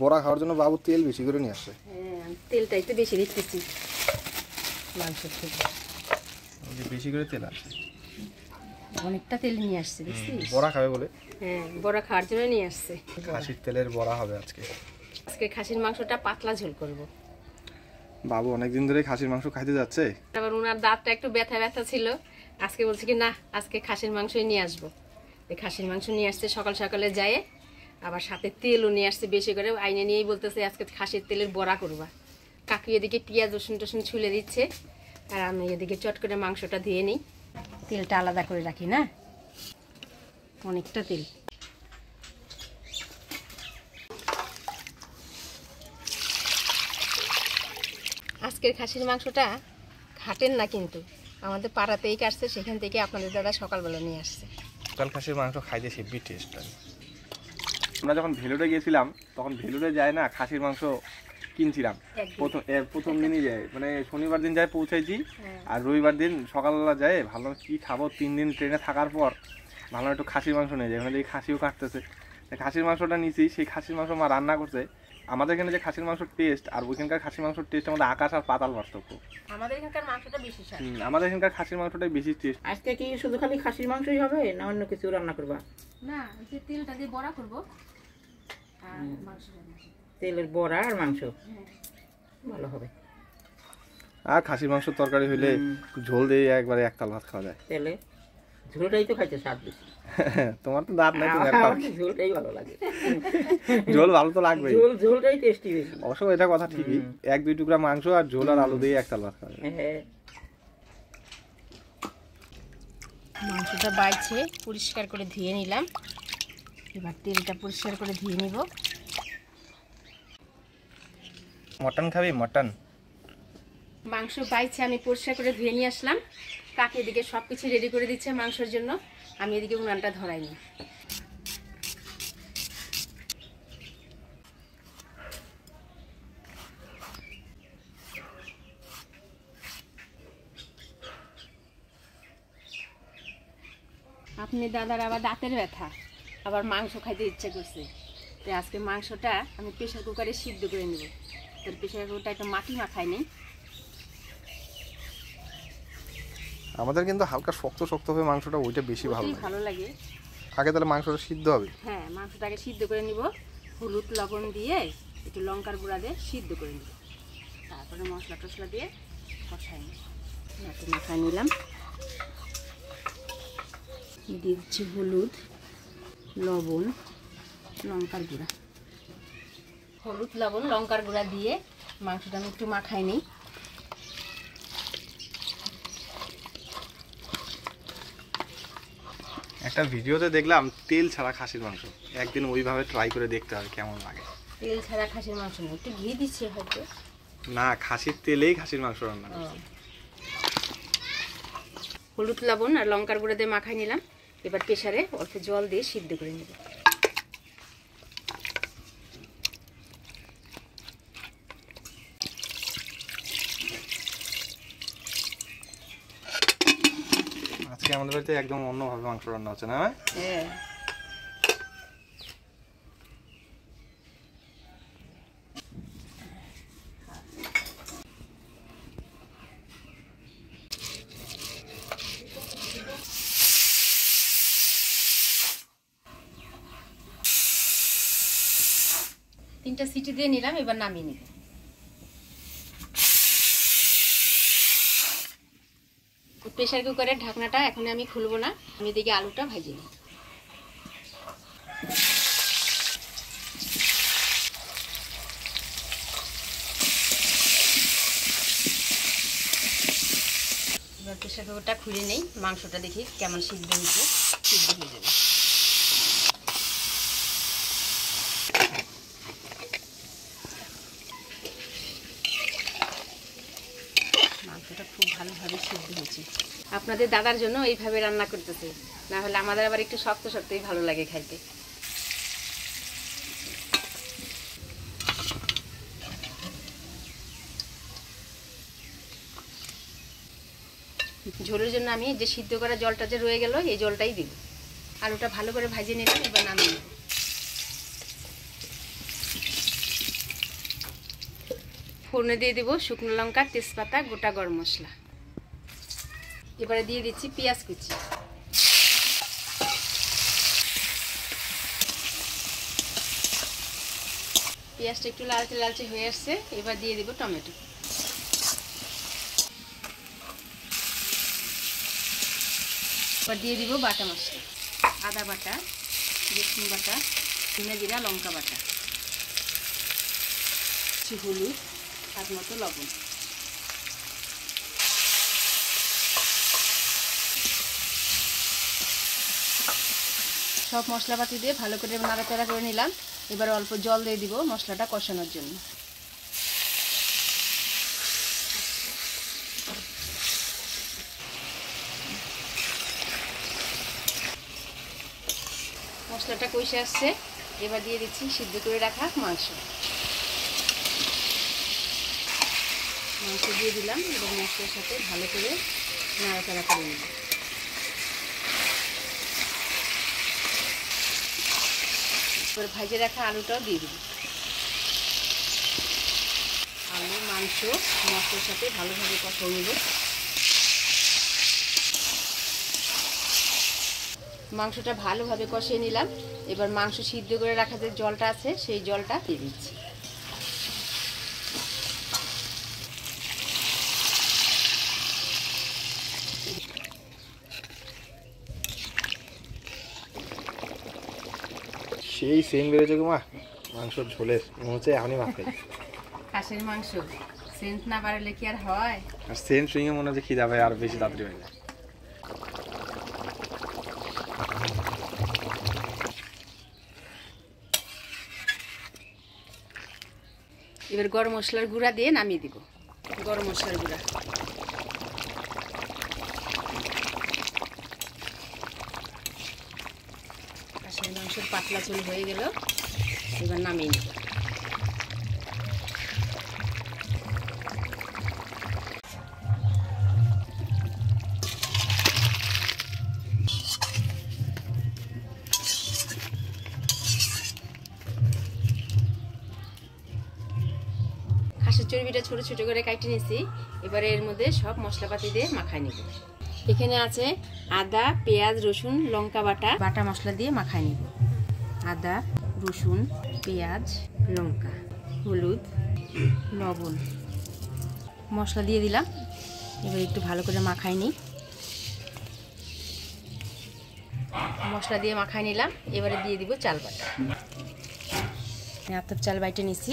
বড়া খাওয়ার জন্য বাবু তেল বেশি করে নিয়ে আসছে। হ্যাঁ, তেলটাই তো বেশি দিতেছি মাংসের থেকে। বেশি করে তেল আসছে, অনেকটা তেল নিয়ে আসছে দেখছিস? বড়া খাবে বলে। হ্যাঁ, বড়া খাওয়ার জন্য নিয়ে আসছে। খাসির তেলের বড়া হবে আজকে। আজকে খাসির মাংসটা পাতলা ঝোল করব। বাবু অনেকদিন ধরে খাসির মাংস খাইতে যাচ্ছে, আবার ওনার দাঁতটা একটু ব্যথা ব্যথা ছিল, আজকে বলছে কি না আজকে খাসির মাংসই নিয়ে আসবো। এই খাসির মাংস নিয়ে আসছে সকাল সকালে যায়, আবার সাথে তেলও নিয়ে আসছে বেশি করে। আইনে নিয়েই বলতেছে আজকে খাসির তেলের বড়া করবা। কাকু এদিকে পেঁয়াজ রসুন টসুন ছুলে দিচ্ছে, আর আমি এদিকে চট করে মাংসটা ধুয়ে নিই। তেলটা আলাদা করে রাখি না, অনেকটা তেল। আজকের খাসির মাংসটা ঘাটেন না, কিন্তু আমাদের পাড়াতেই কাটছে, সেখান থেকে আপনাদের দাদা সকালবেলা নিয়ে আসছে। সকাল খাসির মাংস খাইতে হেভি টেস্ট লাগে। আমরা যখন ভেলুরে গেছিলাম তখন ভেলুরে যায় না খাসির মাংস কিনছিলাম, প্রথম দিনই যায়, মানে শনিবার দিন যায় পৌঁছাইছি, আর রবিবার দিন সকালবেলা যায় ভালো কি খাবো, 3 দিন ট্রেনে থাকার পর ভালো একটু খাসির মাংস নিয়ে যায়, ওখানে খাসিও কাটতেছে, খাসির মাংসটা নিয়েছি। সেই খাসির মাংস মা রান্না করছে। আমাদের এখানে যে খাসির মাংসের টেস্ট আর ওইখানকার খাসির মাংসের টেস্ট আমাদের আকাশ আর পাতাল পার্থক্য। আমাদের এখানকার মাংসটা বেশি স্বাদ, আমাদের এখানকার খাসির মাংসটাই বেশি টেস্ট। আজকে কি শুধু খালি খাসির মাংসই হবে না অন্য কিছু রান্না করবা? না, যে তেলটা দিয়ে বড়া করব আর মাংস রান্না করব। তেলের বড়া আর মাংস ভালো হবে। আর খাসির মাংস তরকারি হইলে ঝোল দিয়ে একবারে এক তাল ভাত খাওয়া যায়। তেলে ঝোলটাই তো খাইতে স্বাদ বেশি। তোমার তো দাঁত নাই, ঝোলটাই ভালো লাগে। ঝোল ভালো তো লাগবে, ঝোলটাই টেস্টি বেশি। অবশ্য এটা কথা ঠিকই, 1-2 টুকরা মাংস আর ঝোল আর আলু দিয়ে এক তাল ভাত খাওয়া যায়। হ্যাঁ, মাংসটা বাইছে পরিষ্কার করে ধুয়ে নিলাম, এবার তেলটা পরিষ্কার করে ধুয়ে নিব। মটন খাবি? মটন মাংস বাইছে আমি পরিষ্কার করে ধুয়ে নিয়ে আসলাম। কাকে এদিকে সব কিছু রেডি করে দিচ্ছে মাংসের জন্য, আমি এদিকে উনানটা ধরাইনি। আপনি দাদার আবার দাঁতের ব্যথা, আবার মাংস খাইতে ইচ্ছে করছে, তো আজকে মাংসটা আমি প্রেশার কুকারে সিদ্ধ করে নেব। তোর প্রেশার কুকারটা একটু মাটি মাখাই নেই। আমাদের কিন্তু হালকা শক্ত শক্ত হবে মাংসটা, ওইটা বেশি ভালো লাগে। আগে তাহলে মাংসটা সিদ্ধ হবে। হ্যাঁ, মাংসটাকে সিদ্ধ করে নিব, হলুদ লবণ দিয়ে একটু লঙ্কার গুঁড়া দিয়ে সিদ্ধ করে নিব, তারপরে মশলা টশলা দিয়ে কষাই নিব। মাখাই নিলাম, দিচ্ছি হলুদ লবণ লঙ্কার গুঁড়া। হলুদ লবণ লঙ্কার গুঁড়া দিয়ে মাংসটা আমি একটু মাখাই নিই। একটা ভিডিওতে দেখলাম তেল ছাড়া খাসির মাংস, একদিন ওইভাবে ট্রাই করে দেখতে হবে কেমন লাগে। তেল ছাড়া খাসির মাংস না, একটু ঘি দিচ্ছে হয়তো। না, খাসির তেলেই খাসির মাংস রান্না করছে। হলুদ লবণ আর লঙ্কার গুঁড়া দিয়ে মাখাই নিলাম, এবার প্রেসারে অল্প জল দিয়ে সিদ্ধ করে নেব। আজকে আমাদের বাড়িতে একদম অন্যভাবে মাংস রান্না হচ্ছে না? হ্যাঁ, তিনটা সিটি দিয়ে নিলাম, এবার নামিয়ে নিব। প্রেসার কুকারের ঢাকনাটা এখন আমি খুলবো না, আমি এদিকে আলুটা ভাজি নিই। এবার প্রেসার কুকারটা খুলে নেই, মাংসটা দেখি কেমন সিদ্ধ হয়েছে, সিদ্ধ হয়ে যাবে। মাংসটা খুব ভালোভাবে সিদ্ধ হয়েছে। আপনাদের দাদার জন্য এইভাবে রান্না করতেছে, না হলে আমাদের আবার একটু শক্ত শক্তই ভালো লাগে খাইতে। ঝোলের জন্য আমি যে সিদ্ধ করা জলটা যে রয়ে গেল এই জলটাই দিব। আলুটা ভালো করে ভাজিয়ে নিলাম, এবার নামিয়ে নেব। ফোড়নে দিয়ে দেবো শুকনো লঙ্কা, তেজপাতা, গোটা গরম মশলা। এবারে দিয়ে দিচ্ছি পেঁয়াজ কুচি। পেঁয়াজটা একটু লালচে লালচে হয়ে আসছে, এবার দিয়ে দেবো টমেটো। এবার দিয়ে দিব বাটা মশলা, আদা বাটা, রসুন বাটা, ধনে জিরা লঙ্কা বাটা, কিছু হলুদ, স্বাদ মতো লবণ। সব মশলাপাতি দিয়ে ভালো করে নাড়াচাড়া করে নিলাম। এবার অল্প জল দিয়ে দিব মশলাটা কষানোর জন্য। মশলাটা কষে আসছে, এবার দিয়ে দিচ্ছি সিদ্ধ করে রাখা মাংস। মাংস দিয়ে দিলাম এবং মশলার সাথে ভালো করে নাড়াচাড়া করে নিব। এবার ভেজে রাখা আলুটাও দিয়ে দিব। আলু মাংস মশলার সাথে ভালোভাবে কষিয়ে নেব। মাংসটা ভালোভাবে কষিয়ে নিলাম। এবার মাংস সিদ্ধ করে রাখা যে জলটা আছে সেই জলটা দিয়ে দিচ্ছি। সেই সেন্ট বেড়েছে গো মা মাংসর ঝোলের, মনে হচ্ছে এখনই মাখাই। খাসির মাংস সেন্ট না বাড়লে কি আর হয়? আর সেন্ট শুনে মনে হচ্ছে খিদা পায় আরো বেশি তাড়াতাড়ি হয়ে যায়। এবার গরম মশলার গুঁড়া দিয়ে নামিয়ে দিব। গরম মশলার গুঁড়া, খাসির মাংসের পাতলা ঝোল হয়ে গেল, এবার নামিয়ে নেব। খাসির চর্বিটা ছোট ছোট করে কাটে নিয়েছি। এবারে এর মধ্যে সব মশলাপাতি দিয়ে মাখাই নেব। এখানে আছে আদা, পেঁয়াজ, রসুন, লঙ্কা বাটা, বাটা মশলা দিয়ে মাখাই নেব। আদা, রসুন, পেঁয়াজ, লঙ্কা, হলুদ, লবণ, মশলা দিয়ে দিলাম। এবার একটু ভালো করে মাখাই নিই। মশলা দিয়ে মাখাই নিলাম। এবারে দিয়ে দিব চাল বাটা। আতপ চাল বাইটে নিছি,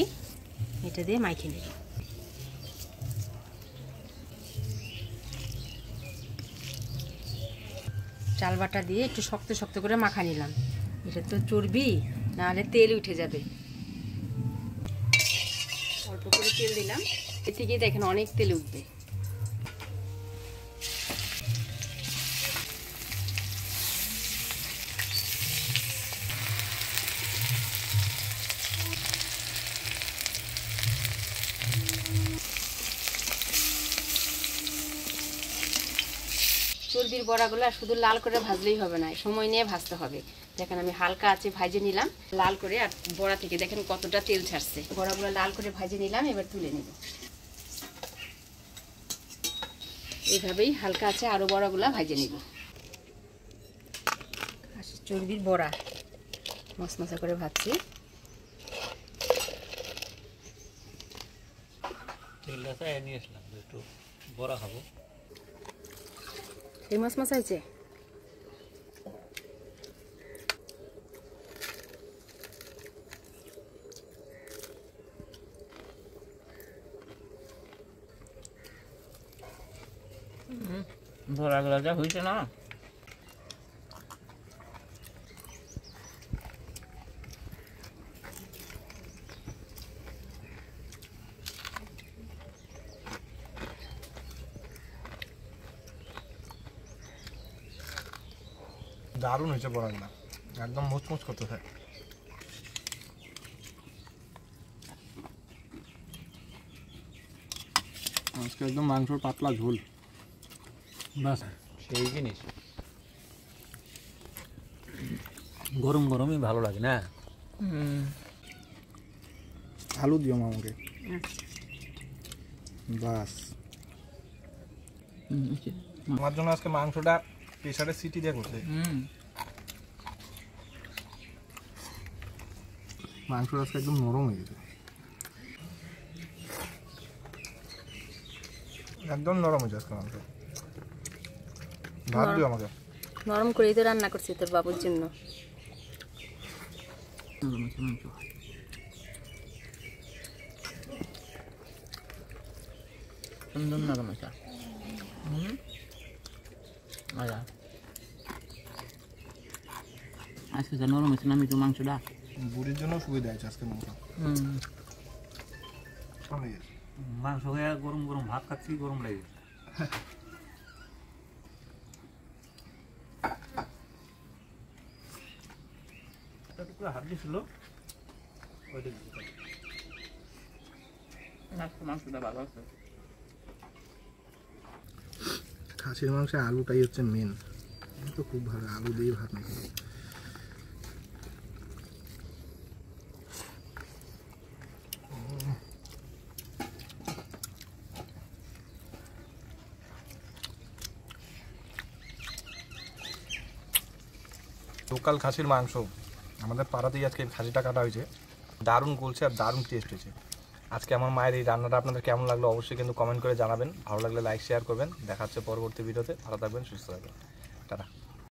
এটা দিয়ে মাখিয়ে নেব। চাল বাটা দিয়ে একটু শক্ত শক্ত করে মাখা নিলাম। এটা তো চর্বি, নাহলে তেল উঠে যাবে। অল্প করে তেল দিলাম, এর থেকে দেখেন অনেক তেল উঠবে। চর্বির বড়াগুলো শুধু লাল করে ভাজলেই হবে না, সময় নিয়ে ভাজতে হবে। দেখেন আমি হালকা আছে ভাজে নিলাম লাল করে, আর বড়া থেকে দেখেন কতটা তেল ছাড়ছে। বড়াগুলো লাল করে ভাজে নিলাম, এবার তুলে নেব। এইভাবেই হালকা আছে আরো বড়াগুলো ভাজে নিব। চর্বির বড়া মশমশা করে ভাজছি। তেলটা নিয়ে আসলাম, একটু বড়া খাবো। এই মাছ হয়েছে। বড়াগুলো যা হয়েছে না, দারুণ হয়েছে বড়াগুলো, একদম মুচমুচ করতে থাকে। আজকে একদম মাংসর পাতলা ঝোল, বাস সেই জিনিস গরম গরমই ভালো লাগে না। আলু দিও আমাকে। বাস আমার জন্য আজকে মাংসটা প্রেসারে সিটি দিয়ে করছে। মাংসটা আজকে একদম নরম হয়ে গেছে, একদম নরম হয়েছে আজকে মাংস। ভাত দিও আমাকে। নরম করেই তো রান্না করছি তোর বাবুর জন্য। সুন্দর নরম আছে। আজকে যা নরম হয়েছে না মিঠু মাংসটা, বুড়ির জন্য সুবিধা আছে আজকে মাংস। মাংস হয়ে গরম গরম ভাত খাচ্ছি, গরম লাগে। একটা টুকরো হাড্ডি ছিল, ওইটা মাংসটা ভালো আছে। খাসির মাংসে আলুটাই হচ্ছে মেন, তো খুব ভালো আলু দিয়ে ভাত না খেলে। লোকাল খাসির মাংস আমাদের পাড়াতেই আজকে খাসিটা কাটা হয়েছে, দারুণ গলছে আর দারুণ টেস্ট হয়েছে। আজকে আমার মায়ের এই রান্নাটা আপনাদের কেমন লাগলো অবশ্যই কিন্তু কমেন্ট করে জানাবেন। ভালো লাগলে লাইক শেয়ার করবেন। দেখা হচ্ছে পরবর্তী ভিডিওতে। ভালো থাকবেন, সুস্থ থাকবেন, টাটা।